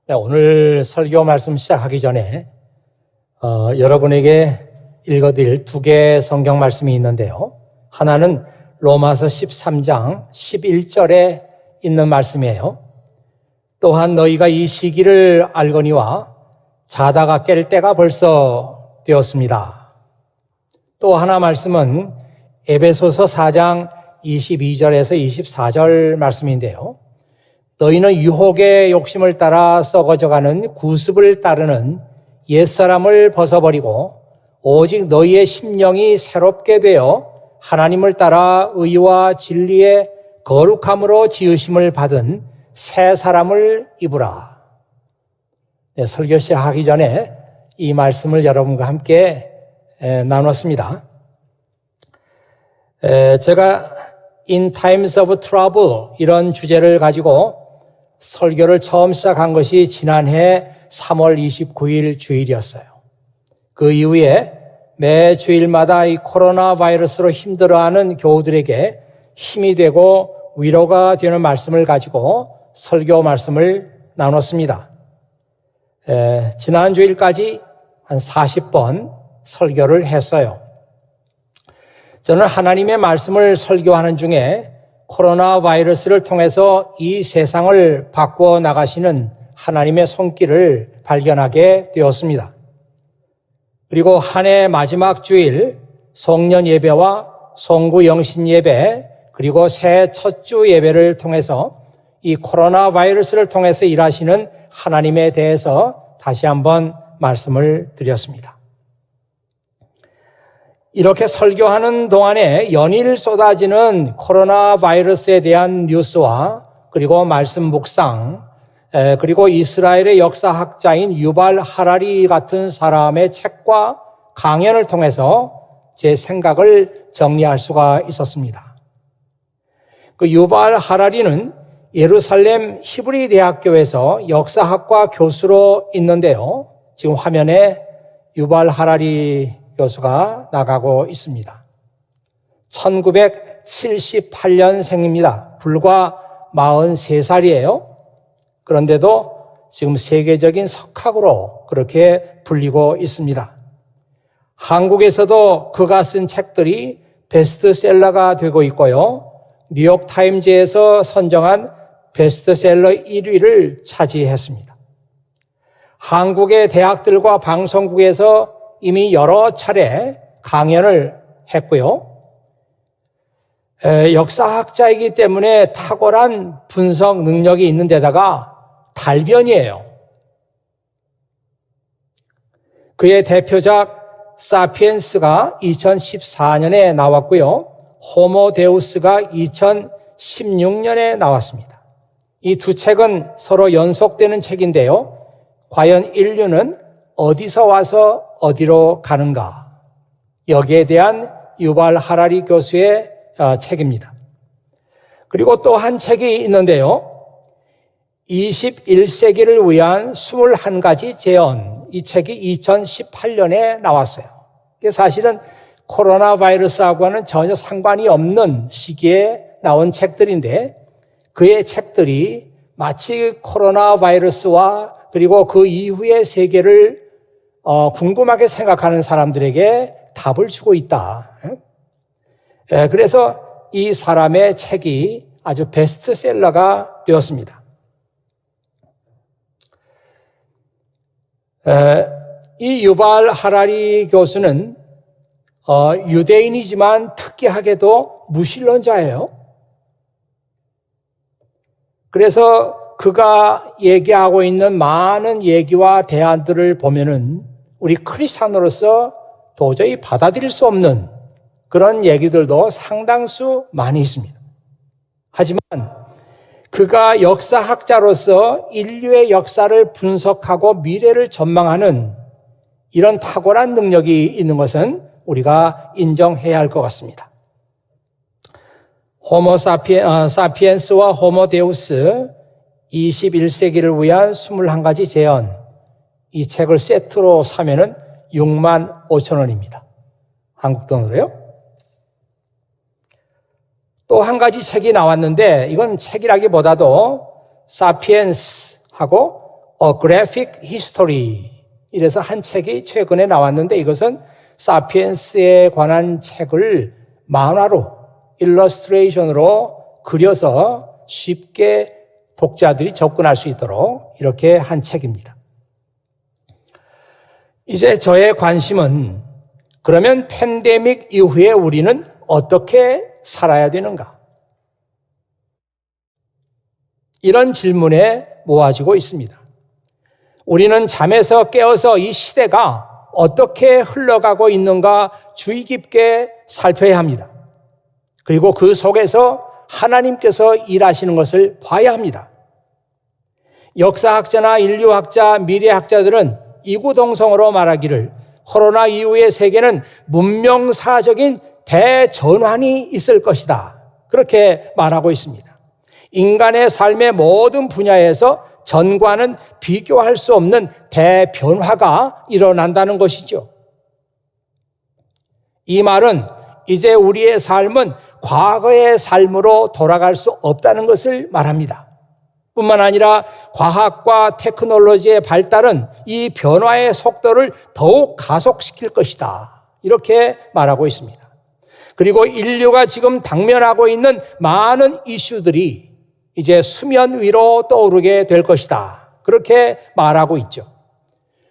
네, 오늘 설교 말씀 시작하기 전에 여러분에게 읽어드릴 두 개의 성경 말씀이 있는데요. 하나는 로마서 13장 11절에 있는 말씀이에요. 또한 너희가 이 시기를 알거니와 자다가 깰 때가 벌써 되었습니다. 또 하나 말씀은 에베소서 4장 22절에서 24절 말씀인데요. 너희는 유혹의 욕심을 따라 썩어져가는 구습을 따르는 옛사람을 벗어버리고 오직 너희의 심령이 새롭게 되어 하나님을 따라 의와 진리의 거룩함으로 지으심을 받은 새 사람을 입으라. 네, 설교 시작하기 전에 이 말씀을 여러분과 함께 나눴습니다. 제가 In Times of Trouble 이런 주제를 가지고 설교를 처음 시작한 것이 지난해 3월 29일 주일이었어요. 그 이후에 매 주일마다 이 코로나 바이러스로 힘들어하는 교우들에게 힘이 되고 위로가 되는 말씀을 가지고 설교 말씀을 나눴습니다. 지난 주일까지 한 40번 설교를 했어요. 저는 하나님의 말씀을 설교하는 중에 코로나 바이러스를 통해서 이 세상을 바꾸어 나가시는 하나님의 손길을 발견하게 되었습니다. 그리고 한 해 마지막 주일 송년 예배와 송구 영신 예배 그리고 새해 첫 주 예배를 통해서 이 코로나 바이러스를 통해서 일하시는 하나님에 대해서 다시 한번 말씀을 드렸습니다. 이렇게 설교하는 동안에 연일 쏟아지는 코로나 바이러스에 대한 뉴스와 그리고 말씀 묵상, 그리고 이스라엘의 역사학자인 유발 하라리 같은 사람의 책과 강연을 통해서 제 생각을 정리할 수가 있었습니다. 그 유발 하라리는 예루살렘 히브리 대학교에서 역사학과 교수로 있는데요. 지금 화면에 유발 하라리 교수가 나가고 있습니다. 1978년생입니다. 불과 43살이에요. 그런데도 지금 세계적인 석학으로 그렇게 불리고 있습니다. 한국에서도 그가 쓴 책들이 베스트셀러가 되고 있고요. 뉴욕타임즈에서 선정한 베스트셀러 1위를 차지했습니다. 한국의 대학들과 방송국에서 이미 여러 차례 강연을 했고요. 역사학자이기 때문에 탁월한 분석 능력이 있는 데다가 달변이에요. 그의 대표작 사피엔스가 2014년에 나왔고요. 호모 데우스가 2016년에 나왔습니다. 이 두 책은 서로 연속되는 책인데요. 과연 인류는 어디서 와서 어디로 가는가? 여기에 대한 유발 하라리 교수의 책입니다. 그리고 또 한 책이 있는데요. 21세기를 위한 21가지 제언. 이 책이 2018년에 나왔어요. 사실은 코로나 바이러스하고는 전혀 상관이 없는 시기에 나온 책들인데 그의 책들이 마치 코로나 바이러스와 그리고 그 이후의 세계를 궁금하게 생각하는 사람들에게 답을 주고 있다. 그래서 이 사람의 책이 아주 베스트셀러가 되었습니다. 이 유발 하라리 교수는 유대인이지만 특이하게도 무신론자예요. 그래서 그가 얘기하고 있는 많은 얘기와 대안들을 보면은 우리 크리스찬으로서 도저히 받아들일 수 없는 그런 얘기들도 상당수 많이 있습니다. 하지만 그가 역사학자로서 인류의 역사를 분석하고 미래를 전망하는 이런 탁월한 능력이 있는 것은 우리가 인정해야 할 것 같습니다. 호모 사피엔스와 호모 데우스 21세기를 위한 21가지 제언. 이 책을 세트로 사면은 65,000원입니다. 한국 돈으로요. 또 한 가지 책이 나왔는데 이건 책이라기보다도 사피엔스하고 A Graphic History 이래서 한 책이 최근에 나왔는데 이것은 사피엔스에 관한 책을 만화로, 일러스트레이션으로 그려서 쉽게 독자들이 접근할 수 있도록 이렇게 한 책입니다. 이제 저의 관심은 그러면 팬데믹 이후에 우리는 어떻게 살아야 되는가? 이런 질문에 모아지고 있습니다. 우리는 잠에서 깨어서 이 시대가 어떻게 흘러가고 있는가 주의 깊게 살펴야 합니다. 그리고 그 속에서 하나님께서 일하시는 것을 봐야 합니다. 역사학자나 인류학자, 미래학자들은 이구동성으로 말하기를 코로나 이후의 세계는 문명사적인 대전환이 있을 것이다. 그렇게 말하고 있습니다. 인간의 삶의 모든 분야에서 전과는 비교할 수 없는 대변화가 일어난다는 것이죠. 이 말은 이제 우리의 삶은 과거의 삶으로 돌아갈 수 없다는 것을 말합니다. 뿐만 아니라 과학과 테크놀로지의 발달은 이 변화의 속도를 더욱 가속시킬 것이다. 이렇게 말하고 있습니다. 그리고 인류가 지금 당면하고 있는 많은 이슈들이 이제 수면 위로 떠오르게 될 것이다. 그렇게 말하고 있죠.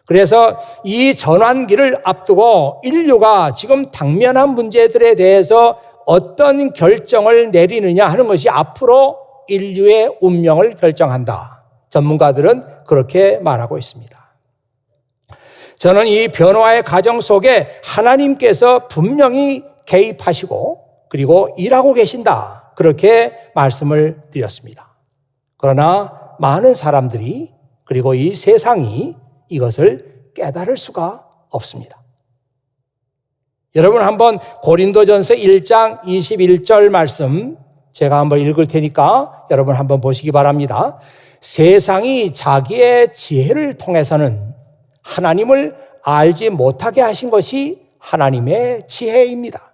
그래서 이 전환기를 앞두고 인류가 지금 당면한 문제들에 대해서 어떤 결정을 내리느냐 하는 것이 앞으로 인류의 운명을 결정한다. 전문가들은 그렇게 말하고 있습니다. 저는 이 변화의 과정 속에 하나님께서 분명히 개입하시고 그리고 일하고 계신다. 그렇게 말씀을 드렸습니다. 그러나 많은 사람들이 그리고 이 세상이 이것을 깨달을 수가 없습니다. 여러분 한번 고린도전서 1장 21절 말씀 제가 한번 읽을 테니까 여러분 한번 보시기 바랍니다. 세상이 자기의 지혜를 통해서는 하나님을 알지 못하게 하신 것이 하나님의 지혜입니다.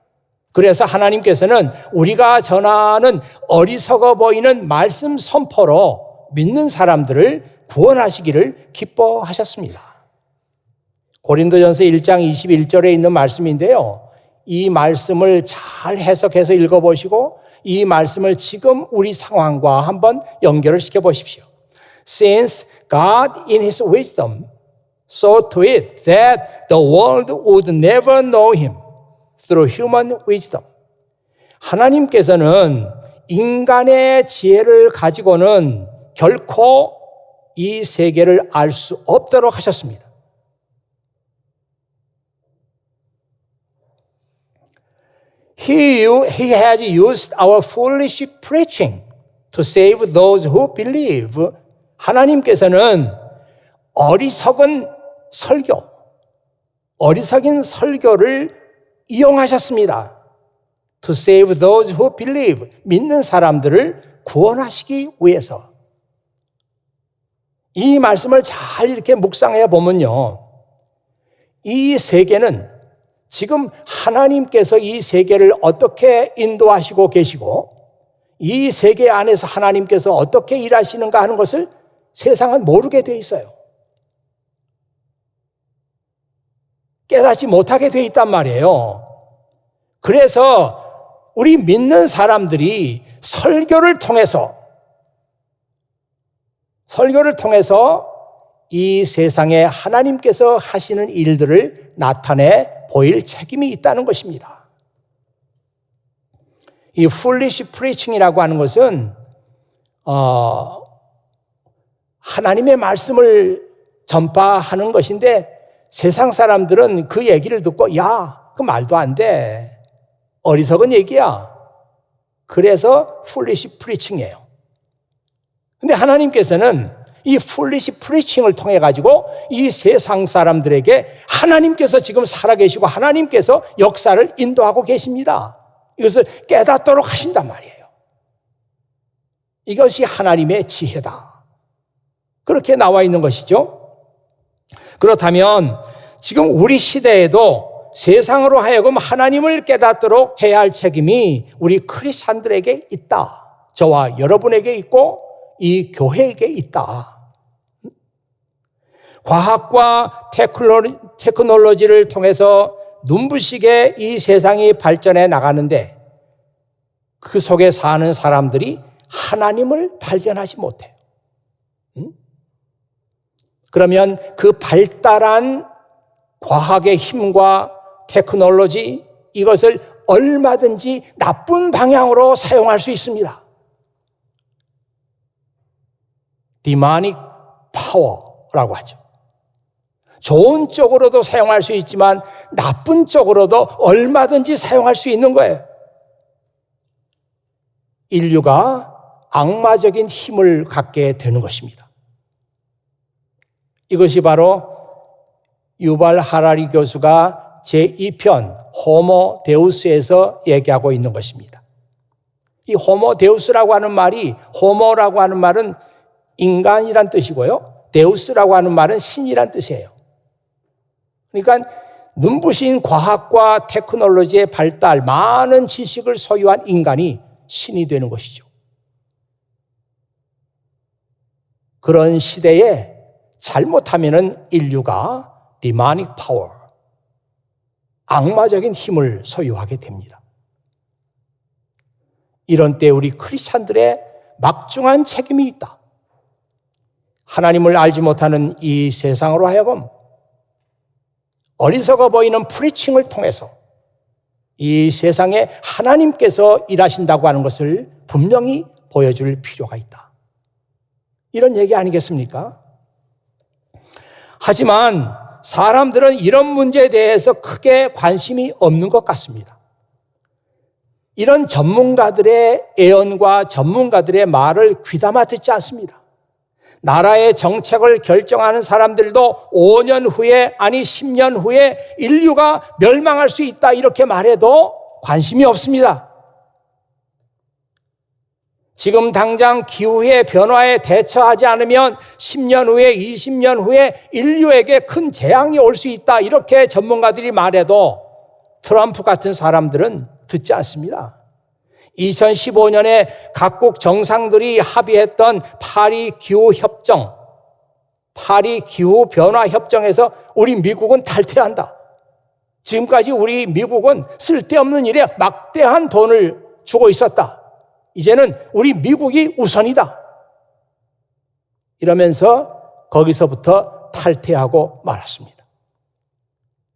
그래서 하나님께서는 우리가 전하는 어리석어 보이는 말씀 선포로 믿는 사람들을 구원하시기를 기뻐하셨습니다. 고린도전서 1장 21절에 있는 말씀인데요. 이 말씀을 잘 해석해서 읽어보시고 이 말씀을 지금 우리 상황과 한번 연결을 시켜보십시오. Since God in His wisdom saw to it that the world would never know Him through human wisdom. 하나님께서는 인간의 지혜를 가지고는 결코 이 세계를 알 수 없도록 하셨습니다. He has used our foolish preaching to save those who believe. 하나님께서는 어리석은 설교를 이용하셨습니다. To save those who believe. 믿는 사람들을 구원하시기 위해서. 이 말씀을 잘 이렇게 묵상해 보면요. 이 세계는 지금 하나님께서 이 세계를 어떻게 인도하시고 계시고 이 세계 안에서 하나님께서 어떻게 일하시는가 하는 것을 세상은 모르게 돼 있어요. 깨닫지 못하게 돼 있단 말이에요. 그래서 우리 믿는 사람들이 설교를 통해서 이 세상에 하나님께서 하시는 일들을 나타내 보일 책임이 있다는 것입니다. 이 foolish preaching이라고 하는 것은 하나님의 말씀을 전파하는 것인데 세상 사람들은 그 얘기를 듣고 야, 그 말도 안 돼. 어리석은 얘기야. 그래서 foolish preaching이에요. 근데 하나님께서는 이 foolish preaching을 통해 가지고 이 세상 사람들에게 하나님께서 지금 살아계시고 하나님께서 역사를 인도하고 계십니다. 이것을 깨닫도록 하신단 말이에요. 이것이 하나님의 지혜다. 그렇게 나와 있는 것이죠. 그렇다면 지금 우리 시대에도 세상으로 하여금 하나님을 깨닫도록 해야 할 책임이 우리 크리스찬들에게 있다. 저와 여러분에게 있고 이 교회에게 있다. 과학과 테크놀로지를 통해서 눈부시게 이 세상이 발전해 나가는데 그 속에 사는 사람들이 하나님을 발견하지 못해요. 그러면 그 발달한 과학의 힘과 테크놀로지, 이것을 얼마든지 나쁜 방향으로 사용할 수 있습니다. 디마닉 파워라고 하죠. 좋은 쪽으로도 사용할 수 있지만 나쁜 쪽으로도 얼마든지 사용할 수 있는 거예요. 인류가 악마적인 힘을 갖게 되는 것입니다. 이것이 바로 유발 하라리 교수가 제2편 호모 데우스에서 얘기하고 있는 것입니다. 이 호모 데우스라고 하는 말이, 호모라고 하는 말은 인간이란 뜻이고요, 데우스라고 하는 말은 신이란 뜻이에요. 그러니까 눈부신 과학과 테크놀로지의 발달, 많은 지식을 소유한 인간이 신이 되는 것이죠. 그런 시대에 잘못하면은 인류가 디마닉 파워, 악마적인 힘을 소유하게 됩니다. 이런 때 우리 크리스찬들의 막중한 책임이 있다. 하나님을 알지 못하는 이 세상으로 하여금 어리석어 보이는 프리칭을 통해서 이 세상에 하나님께서 일하신다고 하는 것을 분명히 보여줄 필요가 있다. 이런 얘기 아니겠습니까? 하지만 사람들은 이런 문제에 대해서 크게 관심이 없는 것 같습니다. 이런 전문가들의 애언과 전문가들의 말을 귀담아 듣지 않습니다. 나라의 정책을 결정하는 사람들도 5년 후에, 아니 10년 후에 인류가 멸망할 수 있다 이렇게 말해도 관심이 없습니다. 지금 당장 기후의 변화에 대처하지 않으면 10년 후에, 20년 후에 인류에게 큰 재앙이 올 수 있다 이렇게 전문가들이 말해도 트럼프 같은 사람들은 듣지 않습니다. 2015년에 각국 정상들이 합의했던 파리 기후협정, 파리 기후변화협정에서 우리 미국은 탈퇴한다. 지금까지 우리 미국은 쓸데없는 일에 막대한 돈을 주고 있었다. 이제는 우리 미국이 우선이다. 이러면서 거기서부터 탈퇴하고 말았습니다.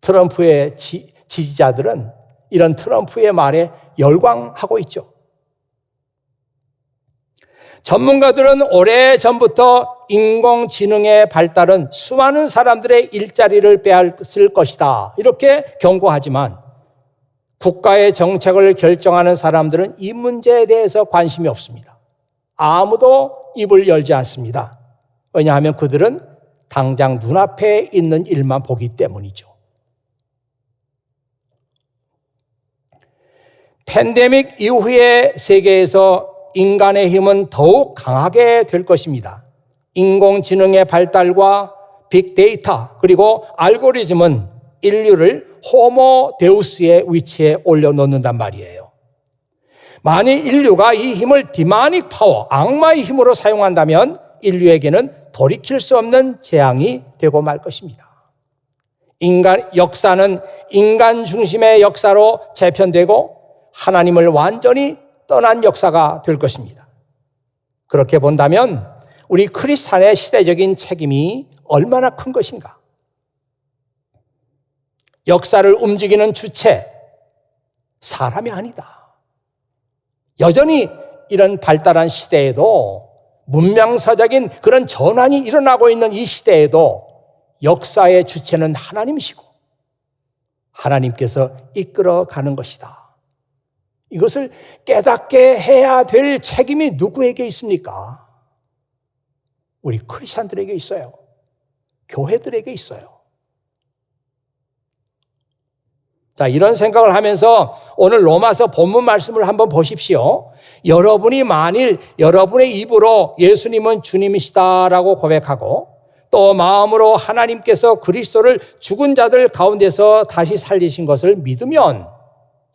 트럼프의 지지자들은 이런 트럼프의 말에 열광하고 있죠. 전문가들은 오래전부터 인공지능의 발달은 수많은 사람들의 일자리를 빼앗을 것이다 이렇게 경고하지만 국가의 정책을 결정하는 사람들은 이 문제에 대해서 관심이 없습니다. 아무도 입을 열지 않습니다. 왜냐하면 그들은 당장 눈앞에 있는 일만 보기 때문이죠. 팬데믹 이후의 세계에서 인간의 힘은 더욱 강하게 될 것입니다. 인공지능의 발달과 빅데이터 그리고 알고리즘은 인류를 호모 데우스의 위치에 올려놓는단 말이에요. 만일 인류가 이 힘을 디마닉 파워, 악마의 힘으로 사용한다면 인류에게는 돌이킬 수 없는 재앙이 되고 말 것입니다. 역사는 인간 중심의 역사로 재편되고 하나님을 완전히 떠난 역사가 될 것입니다. 그렇게 본다면 우리 크리스찬의 시대적인 책임이 얼마나 큰 것인가? 역사를 움직이는 주체, 사람이 아니다. 여전히 이런 발달한 시대에도 문명사적인 그런 전환이 일어나고 있는 이 시대에도 역사의 주체는 하나님이시고 하나님께서 이끌어가는 것이다. 이것을 깨닫게 해야 될 책임이 누구에게 있습니까? 우리 크리스찬들에게 있어요. 교회들에게 있어요. 자, 이런 생각을 하면서 오늘 로마서 본문 말씀을 한번 보십시오. 여러분이 만일 여러분의 입으로 예수님은 주님이시다라고 고백하고 또 마음으로 하나님께서 그리스도를 죽은 자들 가운데서 다시 살리신 것을 믿으면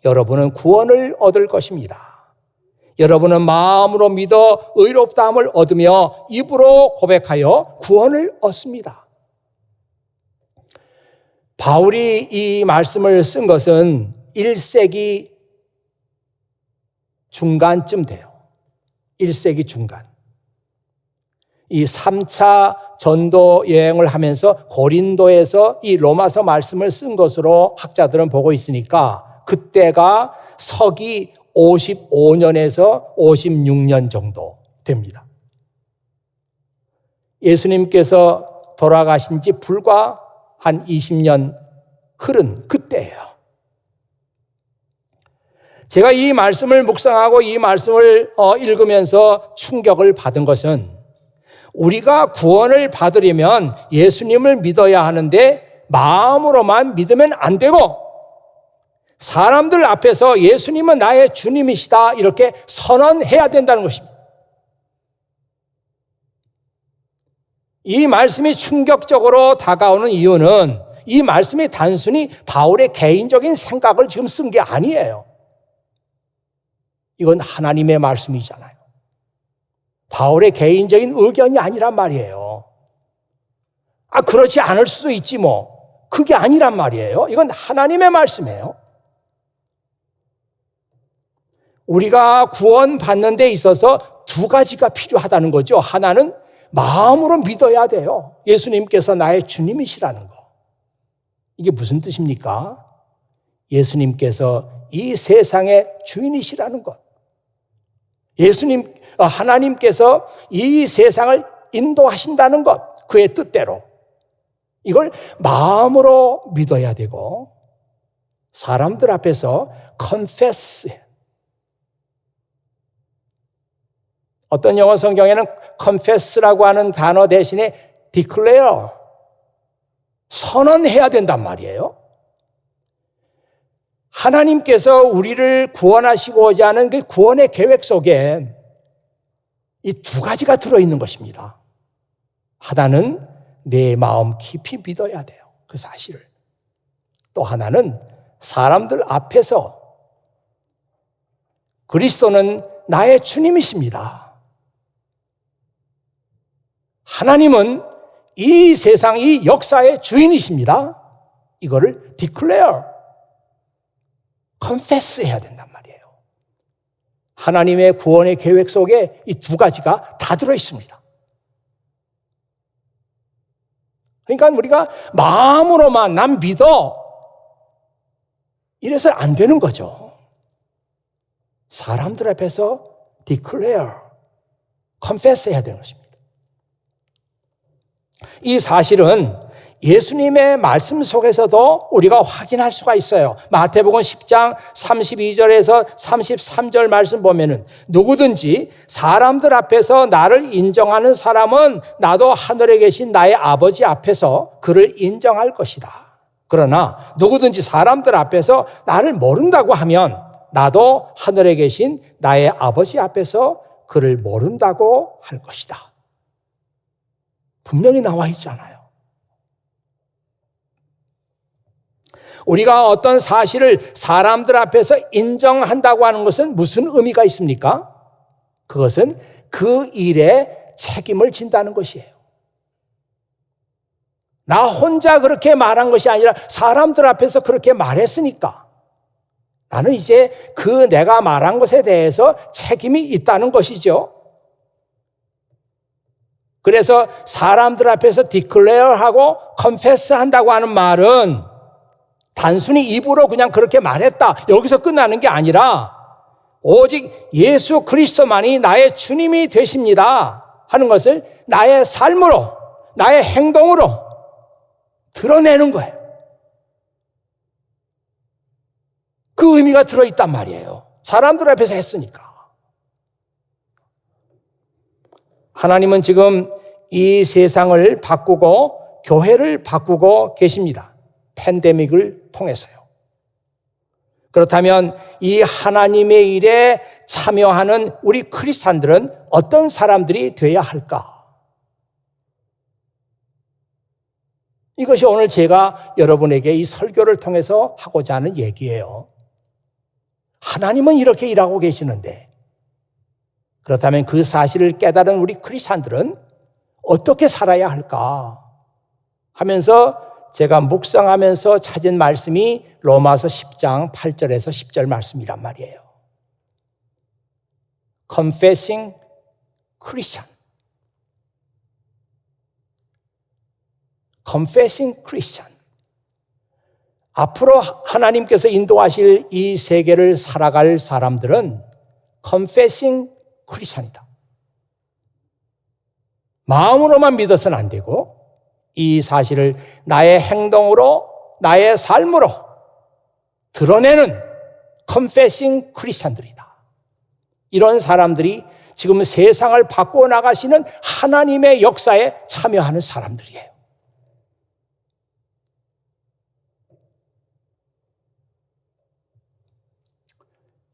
여러분은 구원을 얻을 것입니다. 여러분은 마음으로 믿어 의롭다함을 얻으며 입으로 고백하여 구원을 얻습니다. 바울이 이 말씀을 쓴 것은 1세기 중간쯤 돼요. 1세기 중간. 이 3차 전도 여행을 하면서 고린도에서 이 로마서 말씀을 쓴 것으로 학자들은 보고 있으니까 그때가 서기 55년에서 56년 정도 됩니다. 예수님께서 돌아가신 지 불과 한 20년 흐른 그때예요. 제가 이 말씀을 묵상하고 이 말씀을 읽으면서 충격을 받은 것은 우리가 구원을 받으려면 예수님을 믿어야 하는데 마음으로만 믿으면 안 되고 사람들 앞에서 예수님은 나의 주님이시다 이렇게 선언해야 된다는 것입니다. 이 말씀이 충격적으로 다가오는 이유는 이 말씀이 단순히 바울의 개인적인 생각을 지금 쓴 게 아니에요. 이건 하나님의 말씀이잖아요. 바울의 개인적인 의견이 아니란 말이에요. 그렇지 않을 수도 있지 뭐. 그게 아니란 말이에요. 이건 하나님의 말씀이에요. 우리가 구원받는 데 있어서 두 가지가 필요하다는 거죠. 하나는 마음으로 믿어야 돼요. 예수님께서 나의 주님이시라는 거. 이게 무슨 뜻입니까? 예수님께서 이 세상의 주인이시라는 것. 하나님께서 이 세상을 인도하신다는 것. 그의 뜻대로. 이걸 마음으로 믿어야 되고 사람들 앞에서 confess. 어떤 영어 성경에는 confess라고 하는 단어 대신에 declare, 선언해야 된단 말이에요. 하나님께서 우리를 구원하시고자 하는 그 구원의 계획 속에 이 두 가지가 들어있는 것입니다. 하나는 내 마음 깊이 믿어야 돼요. 그 사실을. 또 하나는 사람들 앞에서 그리스도는 나의 주님이십니다. 하나님은 이 세상, 이 역사의 주인이십니다. 이거를 declare, confess 해야 된단 말이에요. 하나님의 구원의 계획 속에 이 두 가지가 다 들어있습니다. 그러니까 우리가 마음으로만 난 믿어 이래서 안 되는 거죠. 사람들 앞에서 declare, confess 해야 되는 것입니다. 이 사실은 예수님의 말씀 속에서도 우리가 확인할 수가 있어요. 마태복음 10장 32절에서 33절 말씀 보면은 누구든지 사람들 앞에서 나를 인정하는 사람은 나도 하늘에 계신 나의 아버지 앞에서 그를 인정할 것이다. 그러나 누구든지 사람들 앞에서 나를 모른다고 하면 나도 하늘에 계신 나의 아버지 앞에서 그를 모른다고 할 것이다. 분명히 나와 있잖아요. 우리가 어떤 사실을 사람들 앞에서 인정한다고 하는 것은 무슨 의미가 있습니까? 그것은 그 일에 책임을 진다는 것이에요. 나 혼자 그렇게 말한 것이 아니라 사람들 앞에서 그렇게 말했으니까 나는 이제 그 내가 말한 것에 대해서 책임이 있다는 것이죠. 그래서 사람들 앞에서 declare하고 confess한다고 하는 말은 단순히 입으로 그냥 그렇게 말했다 여기서 끝나는 게 아니라 오직 예수 그리스도만이 나의 주님이 되십니다 하는 것을 나의 삶으로 나의 행동으로 드러내는 거예요. 그 의미가 들어있단 말이에요. 사람들 앞에서 했으니까. 하나님은 지금 이 세상을 바꾸고 교회를 바꾸고 계십니다. 팬데믹을 통해서요. 그렇다면 이 하나님의 일에 참여하는 우리 크리스찬들은 어떤 사람들이 되어야 할까? 이것이 오늘 제가 여러분에게 이 설교를 통해서 하고자 하는 얘기예요. 하나님은 이렇게 일하고 계시는데 그렇다면 그 사실을 깨달은 우리 크리스찬들은 어떻게 살아야 할까 하면서 제가 묵상하면서 찾은 말씀이 로마서 10장 8절에서 10절 말씀이란 말이에요. Confessing Christian. Confessing Christian. 앞으로 하나님께서 인도하실 이 세계를 살아갈 사람들은 Confessing Christian이다. 마음으로만 믿어서는 안 되고 이 사실을 나의 행동으로, 나의 삶으로 드러내는 Confessing Christian들이다. 이런 사람들이 지금 세상을 바꿔 나가시는 하나님의 역사에 참여하는 사람들이에요.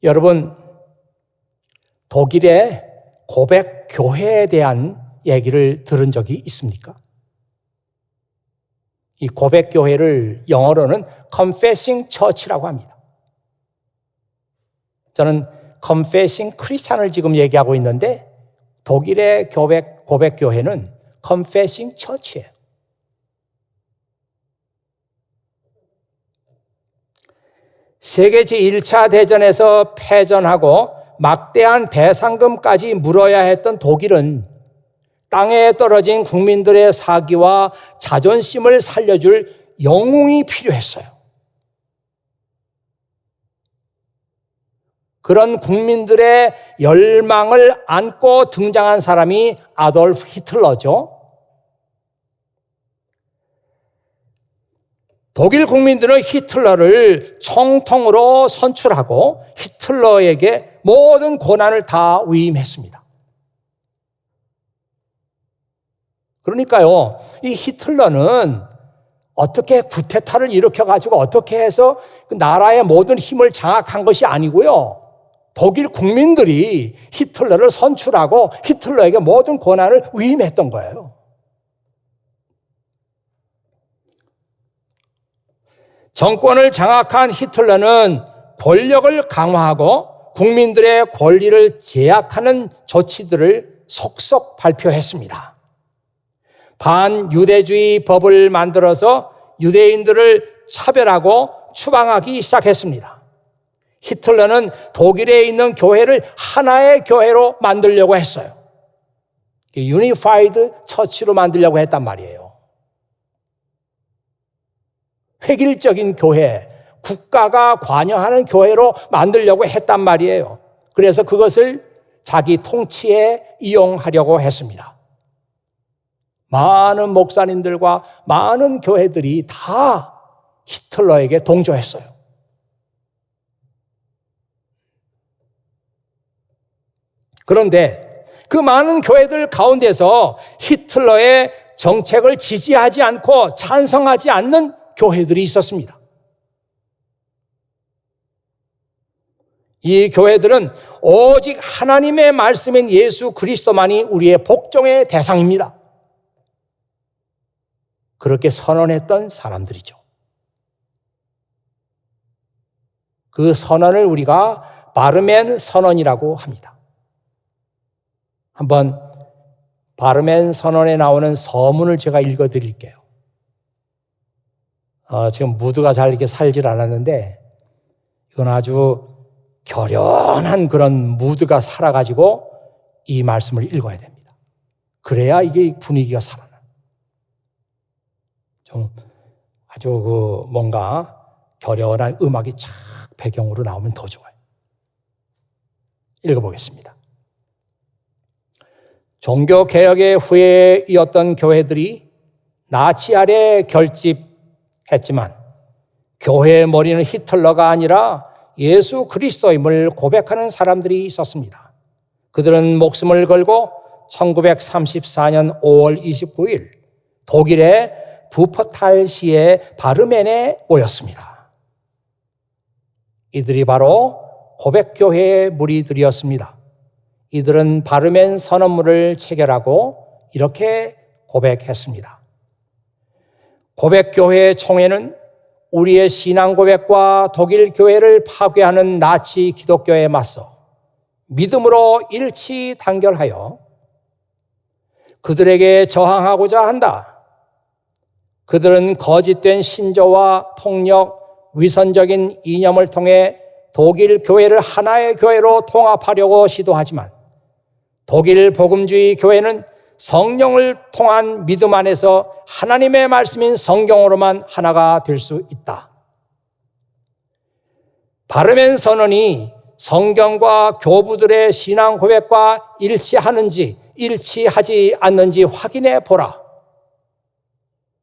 여러분, 독일의 고백 교회에 대한 얘기를 들은 적이 있습니까? 이 고백 교회를 영어로는 Confessing Church라고 합니다. 저는 Confessing Christian을 지금 얘기하고 있는데 독일의 고백 교회는 Confessing Church예요. 세계 제1차 대전에서 패전하고 막대한 배상금까지 물어야 했던 독일은 땅에 떨어진 국민들의 사기와 자존심을 살려줄 영웅이 필요했어요. 그런 국민들의 열망을 안고 등장한 사람이 아돌프 히틀러죠. 독일 국민들은 히틀러를 총통으로 선출하고 히틀러에게 모든 권한을 다 위임했습니다. 그러니까요, 이 히틀러는 어떻게 쿠데타를 일으켜가지고 어떻게 해서 그 나라의 모든 힘을 장악한 것이 아니고요. 독일 국민들이 히틀러를 선출하고 히틀러에게 모든 권한을 위임했던 거예요. 정권을 장악한 히틀러는 권력을 강화하고 국민들의 권리를 제약하는 조치들을 속속 발표했습니다. 반유대주의 법을 만들어서 유대인들을 차별하고 추방하기 시작했습니다. 히틀러는 독일에 있는 교회를 하나의 교회로 만들려고 했어요. 유니파이드 처치로 만들려고 했단 말이에요. 획일적인 교회, 국가가 관여하는 교회로 만들려고 했단 말이에요. 그래서 그것을 자기 통치에 이용하려고 했습니다. 많은 목사님들과 많은 교회들이 다 히틀러에게 동조했어요. 그런데 그 많은 교회들 가운데서 히틀러의 정책을 지지하지 않고 찬성하지 않는 교회들이 있었습니다. 이 교회들은 오직 하나님의 말씀인 예수 그리스도만이 우리의 복종의 대상입니다. 그렇게 선언했던 사람들이죠. 그 선언을 우리가 바르멘 선언이라고 합니다. 한번 바르멘 선언에 나오는 서문을 제가 읽어드릴게요. 지금 무드가 잘 이렇게 살질 않았는데 이건 아주 결연한 그런 무드가 살아가지고 이 말씀을 읽어야 됩니다. 그래야 이게 분위기가 살아나요. 좀 아주 뭔가 결연한 음악이 착 배경으로 나오면 더 좋아요. 읽어보겠습니다. 종교개혁의 후예이었던 교회들이 나치 아래 결집했지만 교회의 머리는 히틀러가 아니라 예수 그리스도임을 고백하는 사람들이 있었습니다. 그들은 목숨을 걸고 1934년 5월 29일 독일의 부퍼탈시의 바르멘에 모였습니다. 이들이 바로 고백교회의 무리들이었습니다. 이들은 바르멘 선언문을 체결하고 이렇게 고백했습니다. 고백교회의 총회는 우리의 신앙 고백과 독일 교회를 파괴하는 나치 기독교에 맞서 믿음으로 일치 단결하여 그들에게 저항하고자 한다. 그들은 거짓된 신조와 폭력, 위선적인 이념을 통해 독일 교회를 하나의 교회로 통합하려고 시도하지만 독일 복음주의 교회는 성령을 통한 믿음 안에서 하나님의 말씀인 성경으로만 하나가 될 수 있다. 바르멘 선언이 성경과 교부들의 신앙 고백과 일치하는지 일치하지 않는지 확인해 보라.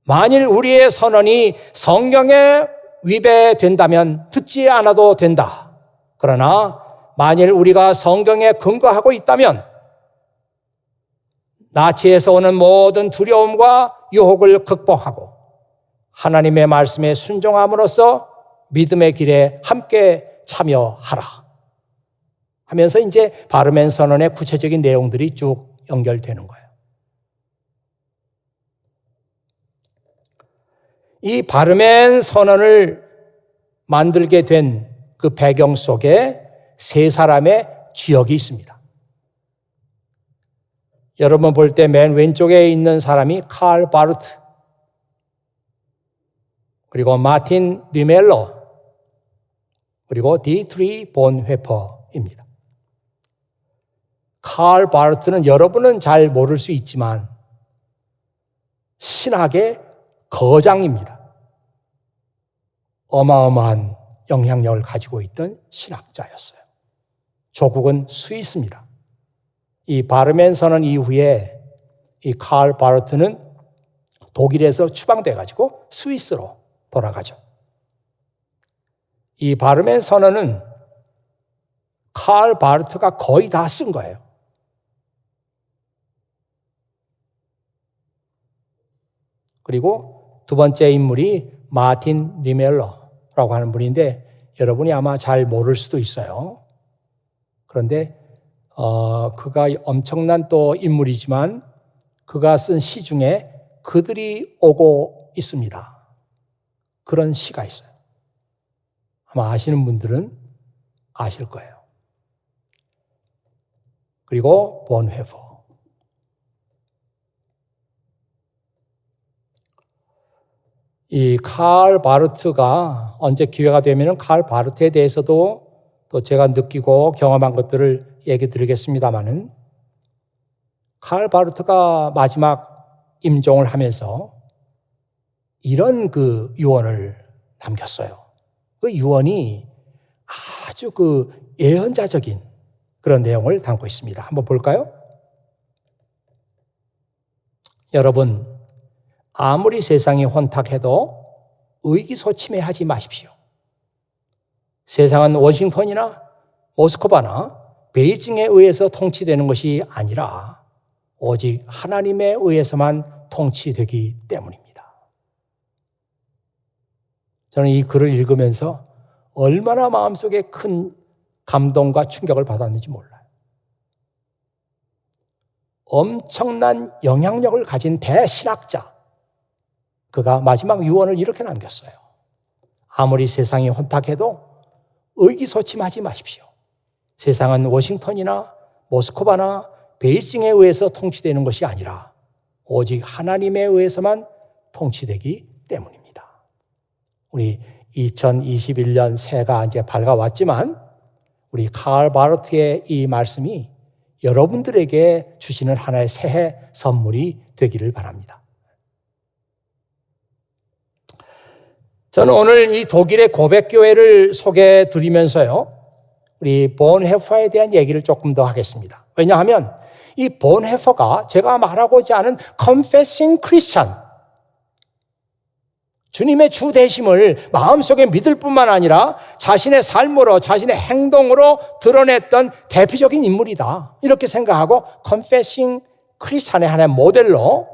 만일 우리의 선언이 성경에 위배된다면 듣지 않아도 된다. 그러나 만일 우리가 성경에 근거하고 있다면 나치에서 오는 모든 두려움과 유혹을 극복하고 하나님의 말씀에 순종함으로써 믿음의 길에 함께 참여하라 하면서 이제 바르멘 선언의 구체적인 내용들이 쭉 연결되는 거예요. 이 바르멘 선언을 만들게 된 그 배경 속에 세 사람의 주역이 있습니다. 여러분 볼 때 맨 왼쪽에 있는 사람이 칼 바르트, 그리고 마틴 리멜러, 그리고 디트리 본회퍼입니다. 칼 바르트는 여러분은 잘 모를 수 있지만 신학의 거장입니다. 어마어마한 영향력을 가지고 있던 신학자였어요. 조국은 스위스입니다. 이 바르멘 선언 이후에 이 칼 바르트는 독일에서 추방돼 가지고 스위스로 돌아가죠. 이 바르멘 선언은 칼 바르트가 거의 다 쓴 거예요. 그리고 두 번째 인물이 마틴 리멜러라고 하는 분인데 여러분이 아마 잘 모를 수도 있어요. 그런데 그가 엄청난 또 인물이지만 그가 쓴 시 중에 그들이 오고 있습니다. 그런 시가 있어요. 아마 아시는 분들은 아실 거예요. 그리고 본회퍼. 이 칼 바르트가 언제 기회가 되면 칼 바르트에 대해서도 또 제가 느끼고 경험한 것들을 얘기 드리겠습니다마는 칼 바르트가 마지막 임종을 하면서 이런 그 유언을 남겼어요. 그 유언이 아주 그 예언자적인 그런 내용을 담고 있습니다. 한번 볼까요? 여러분, 아무리 세상이 혼탁해도 의기소침해하지 마십시오. 세상은 워싱턴이나 모스크바나 베이징에 의해서 통치되는 것이 아니라 오직 하나님에 의해서만 통치되기 때문입니다. 저는 이 글을 읽으면서 얼마나 마음속에 큰 감동과 충격을 받았는지 몰라요. 엄청난 영향력을 가진 대신학자, 그가 마지막 유언을 이렇게 남겼어요. 아무리 세상이 혼탁해도 의기소침하지 마십시오. 세상은 워싱턴이나 모스크바나 베이징에 의해서 통치되는 것이 아니라 오직 하나님에 의해서만 통치되기 때문입니다. 우리 2021년 새해가 이제 밝아왔지만 우리 칼 바르트의 이 말씀이 여러분들에게 주시는 하나의 새해 선물이 되기를 바랍니다. 저는 오늘 이 독일의 고백교회를 소개해 드리면서요, 우리 본헤퍼에 대한 얘기를 조금 더 하겠습니다. 왜냐하면 이 본헤퍼가 제가 말하고자 하는 confessing Christian, 주님의 주 되심을 마음속에 믿을 뿐만 아니라 자신의 삶으로, 자신의 행동으로 드러냈던 대표적인 인물이다, 이렇게 생각하고 confessing Christian의 하나의 모델로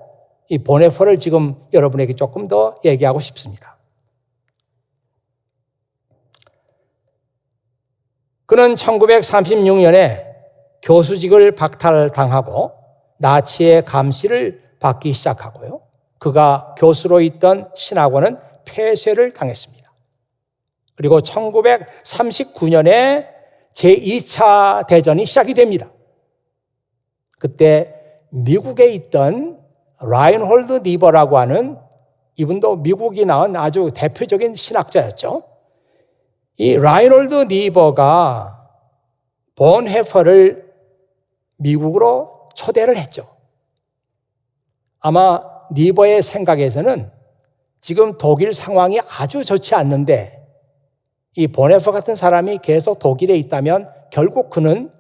이 본헤퍼를 지금 여러분에게 조금 더 얘기하고 싶습니다. 그는 1936년에 교수직을 박탈당하고 나치의 감시를 받기 시작하고요. 그가 교수로 있던 신학원은 폐쇄를 당했습니다. 그리고 1939년에 제2차 대전이 시작이 됩니다. 그때 미국에 있던 라인홀드 니버라고 하는 이분도 미국이 낳은 아주 대표적인 신학자였죠. 이 라이놀드 니버가 본헤퍼를 미국으로 초대를 했죠. 아마 니버의 생각에서는 지금 독일 상황이 아주 좋지 않는데 이 본헤퍼 같은 사람이 계속 독일에 있다면 결국 그는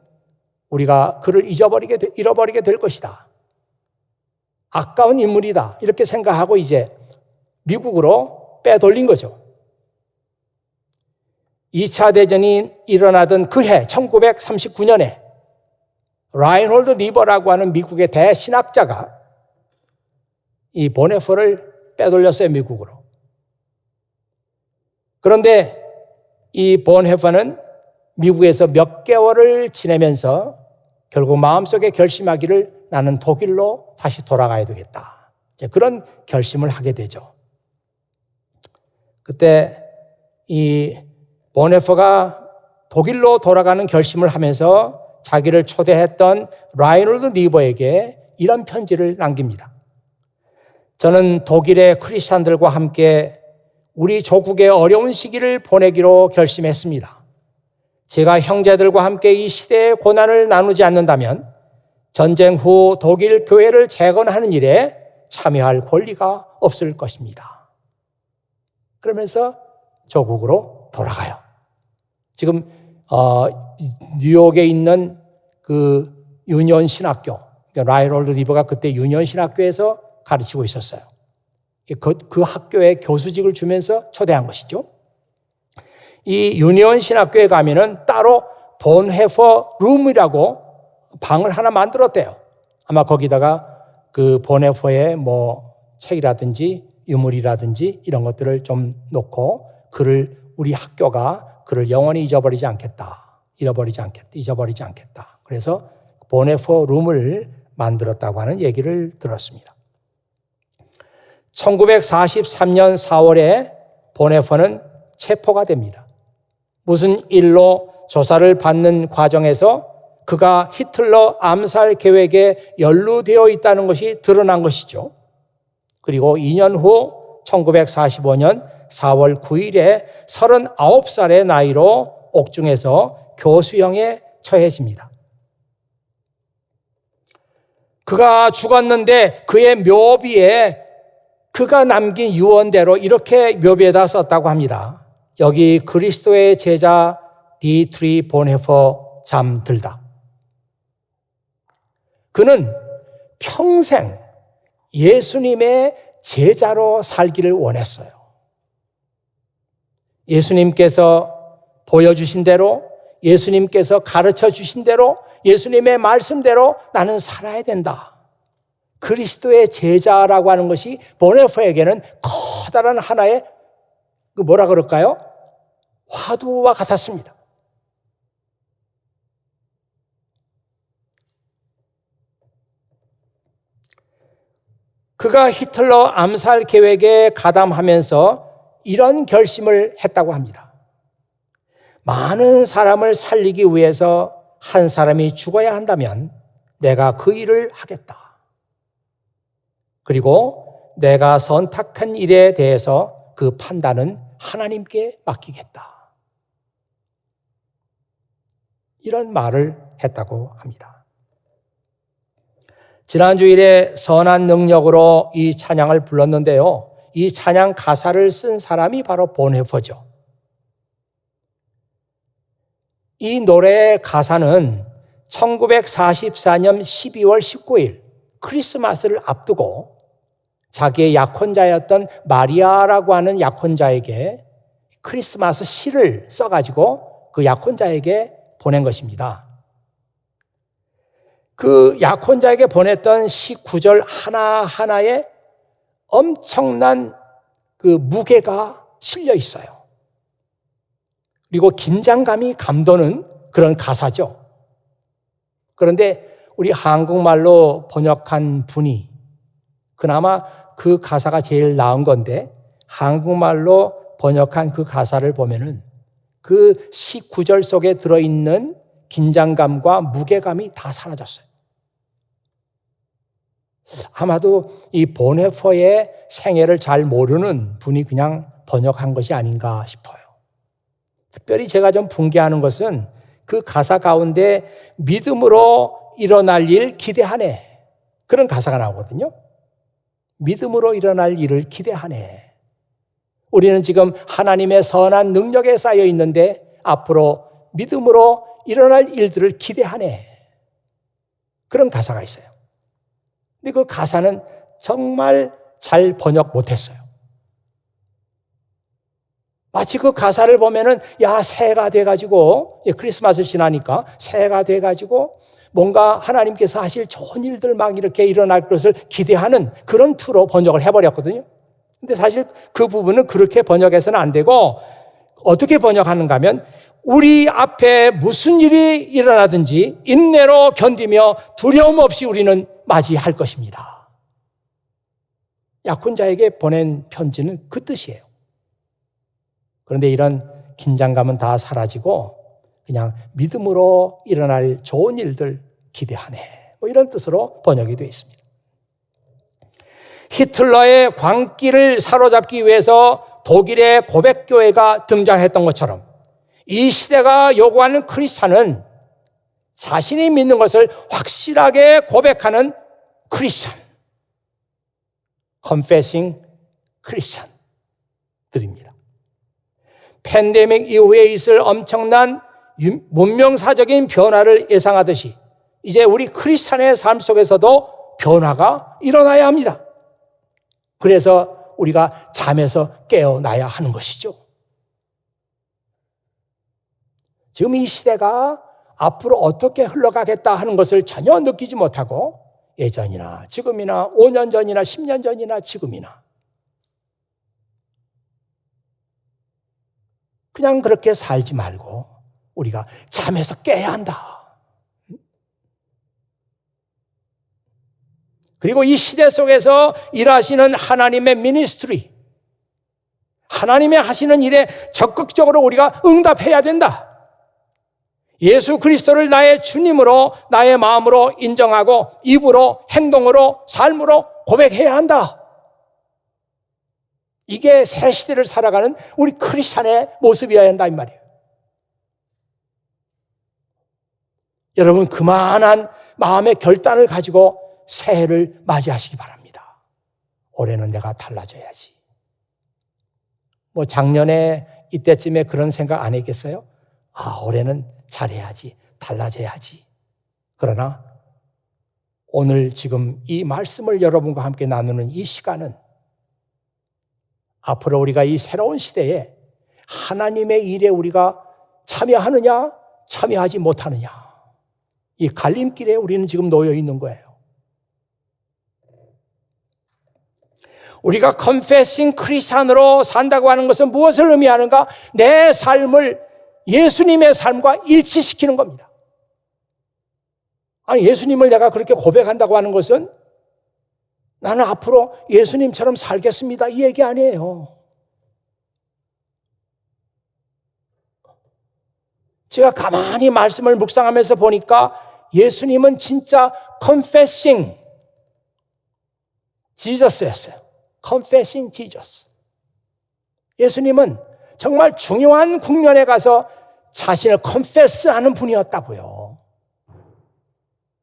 우리가 그를 잃어버리게 될 것이다. 아까운 인물이다. 이렇게 생각하고 이제 미국으로 빼돌린 거죠. 2차 대전이 일어나던 그 해 1939년에 라인홀드 니버라고 하는 미국의 대신학자가 이 본헤퍼를 빼돌렸어요, 미국으로. 그런데 이 본헤퍼는 미국에서 몇 개월을 지내면서 결국 마음속에 결심하기를 나는 독일로 다시 돌아가야 되겠다. 이제 그런 결심을 하게 되죠. 그때 이 본헤퍼가 독일로 돌아가는 결심을 하면서 자기를 초대했던 라이놀드 니버에게 이런 편지를 남깁니다. 저는 독일의 크리스찬들과 함께 우리 조국의 어려운 시기를 보내기로 결심했습니다. 제가 형제들과 함께 이 시대의 고난을 나누지 않는다면 전쟁 후 독일 교회를 재건하는 일에 참여할 권리가 없을 것입니다. 그러면서 조국으로 돌아가요. 지금 뉴욕에 있는 그 유니온 신학교, 라이놀드 니버가 그때 유니온 신학교에서 가르치고 있었어요. 그 학교에 교수직을 주면서 초대한 것이죠. 이 유니온 신학교에 가면은 따로 본헤퍼 룸이라고 방을 하나 만들었대요. 아마 거기다가 그 본헤퍼의 뭐 책이라든지 유물이라든지 이런 것들을 좀 놓고 우리 학교가 그를 영원히 잊어버리지 않겠다. 그래서 본헤퍼 룸을 만들었다고 하는 얘기를 들었습니다. 1943년 4월에 본헤퍼는 체포가 됩니다. 무슨 일로 조사를 받는 과정에서 그가 히틀러 암살 계획에 연루되어 있다는 것이 드러난 것이죠. 그리고 2년 후 1945년 4월 9일에 39살의 나이로 옥중에서 교수형에 처해집니다. 그가 죽었는데 그의 묘비에 그가 남긴 유언대로 이렇게 묘비에다 썼다고 합니다. 여기 그리스도의 제자 디트리 본헤퍼 잠들다. 그는 평생 예수님의 제자로 살기를 원했어요. 예수님께서 보여주신 대로, 예수님께서 가르쳐 주신 대로, 예수님의 말씀대로 나는 살아야 된다. 그리스도의 제자라고 하는 것이 본헤퍼에게는 커다란 하나의 뭐라 그럴까요? 화두와 같았습니다. 그가 히틀러 암살 계획에 가담하면서 이런 결심을 했다고 합니다. 많은 사람을 살리기 위해서 한 사람이 죽어야 한다면 내가 그 일을 하겠다. 그리고 내가 선택한 일에 대해서 그 판단은 하나님께 맡기겠다. 이런 말을 했다고 합니다. 지난 주일에 선한 능력으로 이 찬양을 불렀는데요. 이 찬양 가사를 쓴 사람이 바로 본헤퍼죠. 이 노래의 가사는 1944년 12월 19일 크리스마스를 앞두고 자기의 약혼자였던 마리아라고 하는 약혼자에게 크리스마스 시를 써가지고 그 약혼자에게 보낸 것입니다. 그 약혼자에게 보냈던 시 구절 하나하나에 엄청난 그 무게가 실려 있어요. 그리고 긴장감이 감도는 그런 가사죠. 그런데 우리 한국말로 번역한 분이 그나마 그 가사가 제일 나은 건데 한국말로 번역한 그 가사를 보면은 그 시 구절 속에 들어있는 긴장감과 무게감이 다 사라졌어요. 아마도 이 보네포의 생애를 잘 모르는 분이 그냥 번역한 것이 아닌가 싶어요. 특별히 제가 좀 분개하는 것은 그 가사 가운데 믿음으로 일어날 일 기대하네, 그런 가사가 나오거든요. 믿음으로 일어날 일을 기대하네. 우리는 지금 하나님의 선한 능력에 쌓여 있는데 앞으로 믿음으로 일어날 일들을 기대하네, 그런 가사가 있어요. 근데 그 가사는 정말 잘 번역 못했어요. 마치 그 가사를 보면은 새해가 돼가지고, 크리스마스 지나니까 새해가 돼가지고 뭔가 하나님께서 하실 좋은 일들 막 이렇게 일어날 것을 기대하는 그런 투로 번역을 해버렸거든요. 근데 사실 그 부분은 그렇게 번역해서는 안 되고, 어떻게 번역하는가 하면 우리 앞에 무슨 일이 일어나든지 인내로 견디며 두려움 없이 우리는 맞이할 것입니다. 약혼자에게 보낸 편지는 그 뜻이에요. 그런데 이런 긴장감은 다 사라지고 그냥 믿음으로 일어날 좋은 일들 기대하네, 이런 뜻으로 번역이 되어 있습니다. 히틀러의 광기를 사로잡기 위해서 독일의 고백교회가 등장했던 것처럼 이 시대가 요구하는 크리스찬은 자신이 믿는 것을 확실하게 고백하는 크리스찬, confessing 크리스찬들입니다. 팬데믹 이후에 있을 엄청난 문명사적인 변화를 예상하듯이 이제 우리 크리스찬의 삶 속에서도 변화가 일어나야 합니다. 그래서 우리가 잠에서 깨어나야 하는 것이죠. 지금 이 시대가 앞으로 어떻게 흘러가겠다 하는 것을 전혀 느끼지 못하고 예전이나 지금이나 5년 전이나 10년 전이나 지금이나 그냥 그렇게 살지 말고 우리가 잠에서 깨야 한다. 그리고 이 시대 속에서 일하시는 하나님의 미니스트리, 하나님의 하시는 일에 적극적으로 우리가 응답해야 된다. 예수 그리스도를 나의 주님으로 나의 마음으로 인정하고 입으로, 행동으로, 삶으로 고백해야 한다. 이게 새 시대를 살아가는 우리 크리스찬의 모습이어야 한다 이 말이에요. 여러분, 그만한 마음의 결단을 가지고 새해를 맞이하시기 바랍니다. 올해는 내가 달라져야지. 작년에 이때쯤에 그런 생각 안 했겠어요? 올해는 잘해야지, 달라져야지. 그러나 오늘 지금 이 말씀을 여러분과 함께 나누는 이 시간은 앞으로 우리가 이 새로운 시대에 하나님의 일에 우리가 참여하느냐, 참여하지 못하느냐, 이 갈림길에 우리는 지금 놓여 있는 거예요. 우리가 confessing 크리스찬으로 산다고 하는 것은 무엇을 의미하는가? 내 삶을 예수님의 삶과 일치시키는 겁니다. 예수님을 내가 그렇게 고백한다고 하는 것은 나는 앞으로 예수님처럼 살겠습니다, 이 얘기 아니에요. 제가 가만히 말씀을 묵상하면서 보니까 예수님은 진짜 confessing Jesus였어요. confessing Jesus. 예수님은 정말 중요한 국면에 가서 자신을 confess하는 분이었다고요.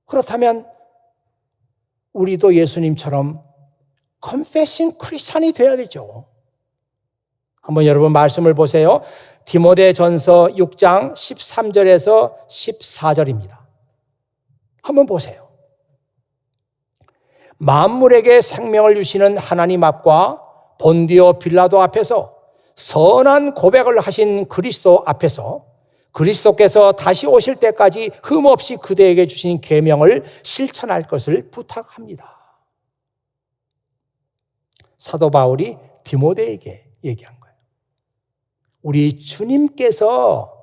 그렇다면 우리도 예수님처럼 confessing 크리스찬이 되어야 되죠. 한번 여러분 말씀을 보세요. 디모데전서 6장 13절에서 14절입니다. 한번 보세요. 만물에게 생명을 주시는 하나님 앞과 본디오 빌라도 앞에서 선한 고백을 하신 그리스도 앞에서 그리스도께서 다시 오실 때까지 흠없이 그대에게 주신 계명을 실천할 것을 부탁합니다. 사도 바울이 디모데에게 얘기한 거예요. 우리 주님께서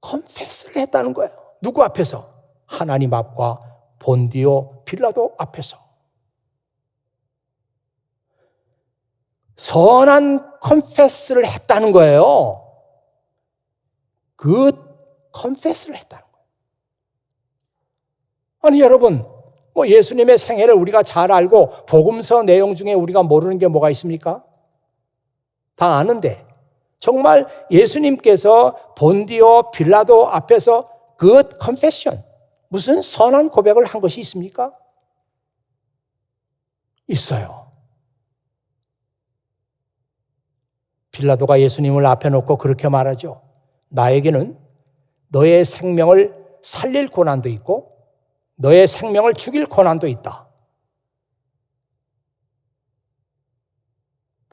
컨페스를 했다는 거예요. 누구 앞에서? 하나님 앞과 본디오 빌라도 앞에서. 선한 컨페스를 했다는 거예요. 그 컨페스를 했다는 거예요. 아니 여러분, 예수님의 생애를 우리가 잘 알고 복음서 내용 중에 우리가 모르는 게 뭐가 있습니까? 다 아는데 정말 예수님께서 본디오 빌라도 앞에서 good confession, 무슨 선한 고백을 한 것이 있습니까? 있어요. 빌라도가 예수님을 앞에 놓고 그렇게 말하죠. 나에게는 너의 생명을 살릴 고난도 있고 너의 생명을 죽일 고난도 있다.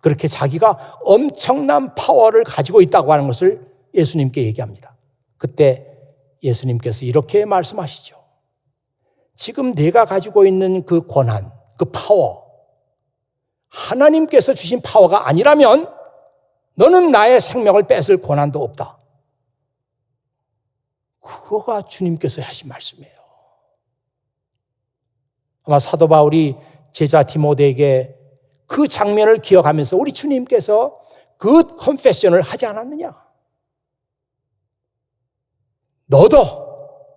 그렇게 자기가 엄청난 파워를 가지고 있다고 하는 것을 예수님께 얘기합니다. 그때 예수님께서 이렇게 말씀하시죠. 지금 내가 가지고 있는 그 고난, 그 파워, 하나님께서 주신 파워가 아니라면 너는 나의 생명을 뺏을 고난도 없다. 그거가 주님께서 하신 말씀이에요. 아마 사도 바울이 제자 디모데에게 그 장면을 기억하면서 우리 주님께서 그 컨페션을 하지 않았느냐? 너도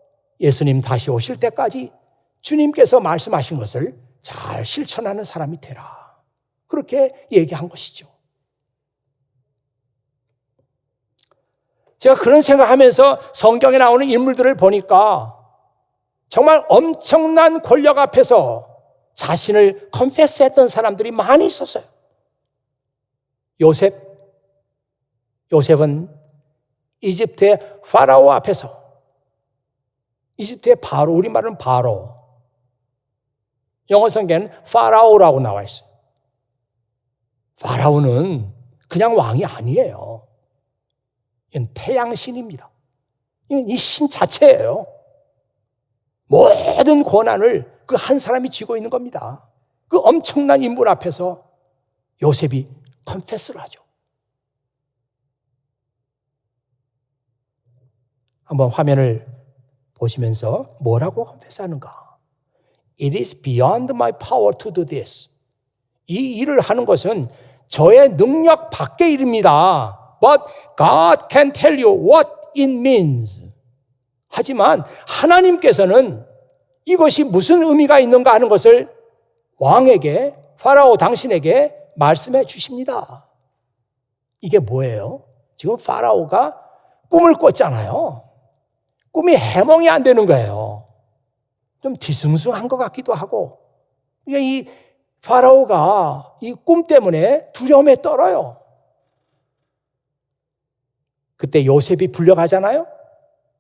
예수님 다시 오실 때까지 주님께서 말씀하신 것을 잘 실천하는 사람이 되라. 그렇게 얘기한 것이죠. 제가 그런 생각하면서 성경에 나오는 인물들을 보니까 정말 엄청난 권력 앞에서 자신을 컨페스했던 사람들이 많이 있었어요. 요셉은 이집트의 파라오 앞에서, 이집트의 바로, 우리말은 바로, 영어 성경에는 파라오라고 나와 있어요. 파라오는 그냥 왕이 아니에요. 이건 태양신입니다. 이건 이 신 자체예요. 모든 고난을 그 한 사람이 쥐고 있는 겁니다. 그 엄청난 인물 앞에서 요셉이 컨페스를 하죠. 한번 화면을 보시면서 뭐라고 컨페스하는가? It is beyond my power to do this. 이 일을 하는 것은 저의 능력 밖의 일입니다. But God can tell you what it means. 하지만 하나님께서는 이것이 무슨 의미가 있는가 하는 것을 왕에게, 파라오 당신에게 말씀해 주십니다. 이게 뭐예요? 지금 파라오가 꿈을 꿨잖아요. 꿈이 해몽이 안 되는 거예요. 좀 뒤숭숭한 것 같기도 하고. 이 파라오가 이 꿈 때문에 두려움에 떨어요. 그때 요셉이 불려가잖아요.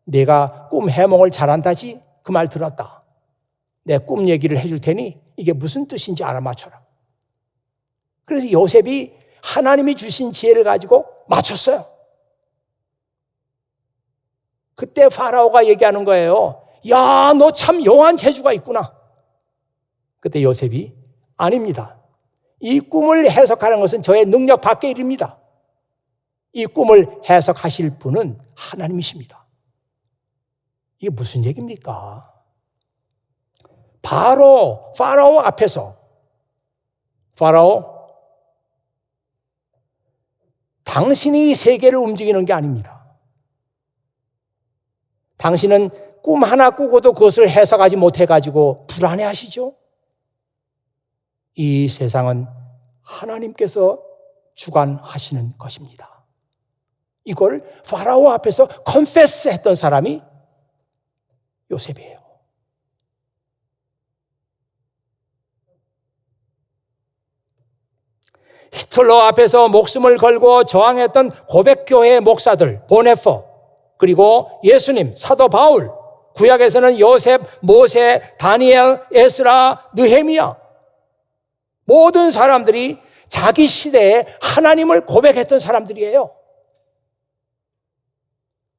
내가 꿈 해몽을 잘한다지 그 말 들었다. 내 꿈 얘기를 해줄 테니 이게 무슨 뜻인지 알아맞혀라. 그래서 요셉이 하나님이 주신 지혜를 가지고 맞췄어요. 그때 파라오가 얘기하는 거예요. 야, 너 참 용한 재주가 있구나. 그때 요셉이 아닙니다. 이 꿈을 해석하는 것은 저의 능력 밖의 일입니다. 이 꿈을 해석하실 분은 하나님이십니다. 이게 무슨 얘기입니까? 바로 파라오 앞에서 파라오, 당신이 이 세계를 움직이는 게 아닙니다. 당신은 꿈 하나 꾸고도 그것을 해석하지 못해가지고 불안해하시죠? 이 세상은 하나님께서 주관하시는 것입니다. 이걸 파라오 앞에서 컨페스 했던 사람이 요셉이에요. 히틀러 앞에서 목숨을 걸고 저항했던 고백교회 목사들, 보네퍼, 그리고 예수님, 사도 바울, 구약에서는 요셉, 모세, 다니엘, 에스라, 느헤미야, 모든 사람들이 자기 시대에 하나님을 고백했던 사람들이에요.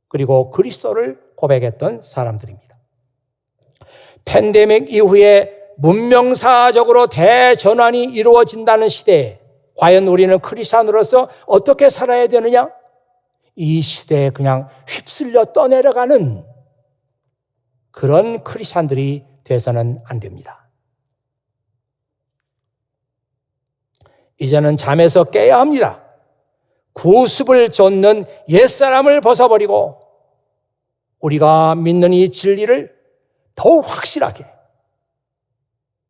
그리고 그리스도를 고백했던 사람들입니다. 팬데믹 이후에 문명사적으로 대전환이 이루어진다는 시대에 과연 우리는 크리스찬으로서 어떻게 살아야 되느냐? 이 시대에 그냥 휩쓸려 떠내려가는 그런 크리스찬들이 돼서는 안 됩니다. 이제는 잠에서 깨야 합니다. 구습을 좇는 옛사람을 벗어버리고 우리가 믿는 이 진리를 더욱 확실하게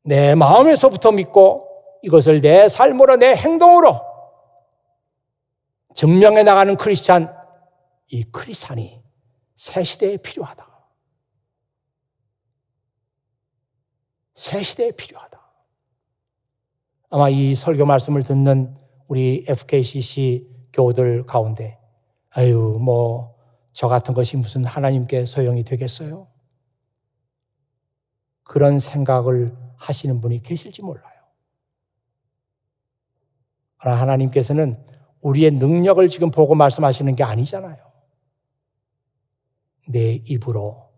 내 마음에서부터 믿고 이것을 내 삶으로, 내 행동으로 증명해 나가는 크리스찬, 이 크리스찬이 새 시대에 필요하다. 새 시대에 필요하다. 아마 이 설교 말씀을 듣는 우리 FKCC 교우들 가운데 아유, 저 같은 것이 무슨 하나님께 소용이 되겠어요? 그런 생각을 하시는 분이 계실지 몰라요. 그러나 하나님께서는 우리의 능력을 지금 보고 말씀하시는 게 아니잖아요. 내 입으로,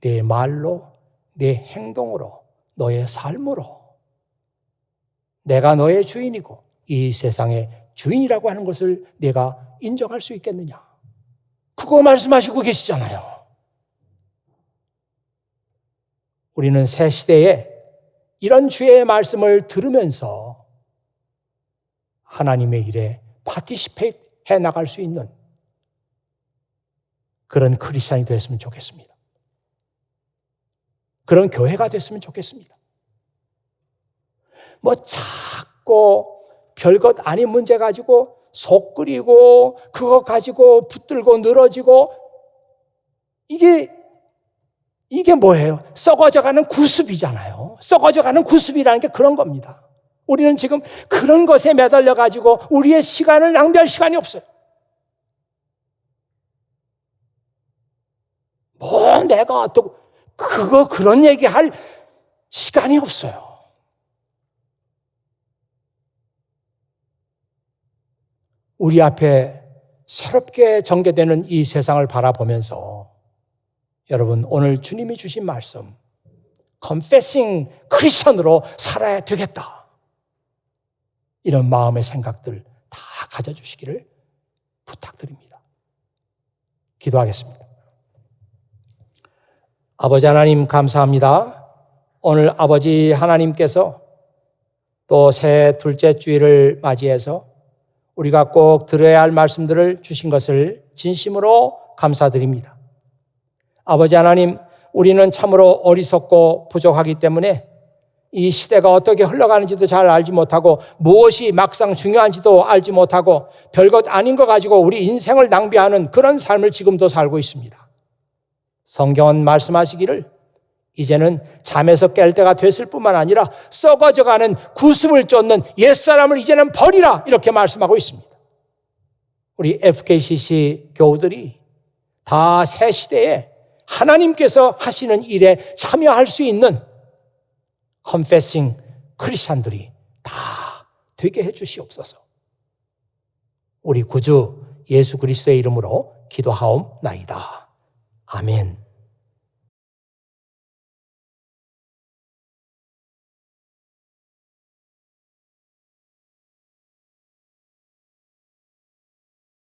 내 말로, 내 행동으로, 너의 삶으로 내가 너의 주인이고 이 세상의 주인이라고 하는 것을 내가 인정할 수 있겠느냐. 그거 말씀하시고 계시잖아요. 우리는 새 시대에 이런 주의 말씀을 들으면서 하나님의 일에 파티시페이트 해 나갈 수 있는 그런 크리스찬이 됐으면 좋겠습니다. 그런 교회가 됐으면 좋겠습니다. 자꾸 별것 아닌 문제 가지고 속 끓이고 그거 가지고 붙들고 늘어지고 이게 뭐예요? 썩어져가는 구습이잖아요. 썩어져가는 구습이라는 게 그런 겁니다. 우리는 지금 그런 것에 매달려 가지고 우리의 시간을 낭비할 시간이 없어요. 내가 어떻고 그런 얘기할 시간이 없어요. 우리 앞에 새롭게 전개되는 이 세상을 바라보면서 여러분 오늘 주님이 주신 말씀 confessing 크리스천으로 살아야 되겠다. 이런 마음의 생각들 다 가져주시기를 부탁드립니다. 기도하겠습니다. 아버지 하나님 감사합니다. 오늘 아버지 하나님께서 또 새 둘째 주일을 맞이해서 우리가 꼭 들어야 할 말씀들을 주신 것을 진심으로 감사드립니다. 아버지 하나님, 우리는 참으로 어리석고 부족하기 때문에 이 시대가 어떻게 흘러가는지도 잘 알지 못하고 무엇이 막상 중요한지도 알지 못하고 별것 아닌 거 가지고 우리 인생을 낭비하는 그런 삶을 지금도 살고 있습니다. 성경은 말씀하시기를 이제는 잠에서 깰 때가 됐을 뿐만 아니라 썩어져가는 구습을 쫓는 옛사람을 이제는 버리라 이렇게 말씀하고 있습니다. 우리 FKCC 교우들이 다 새 시대에 하나님께서 하시는 일에 참여할 수 있는 confessing 크리스찬들이 다 되게 해 주시옵소서. 우리 구주 예수 그리스도의 이름으로 기도하옵나이다. 아멘.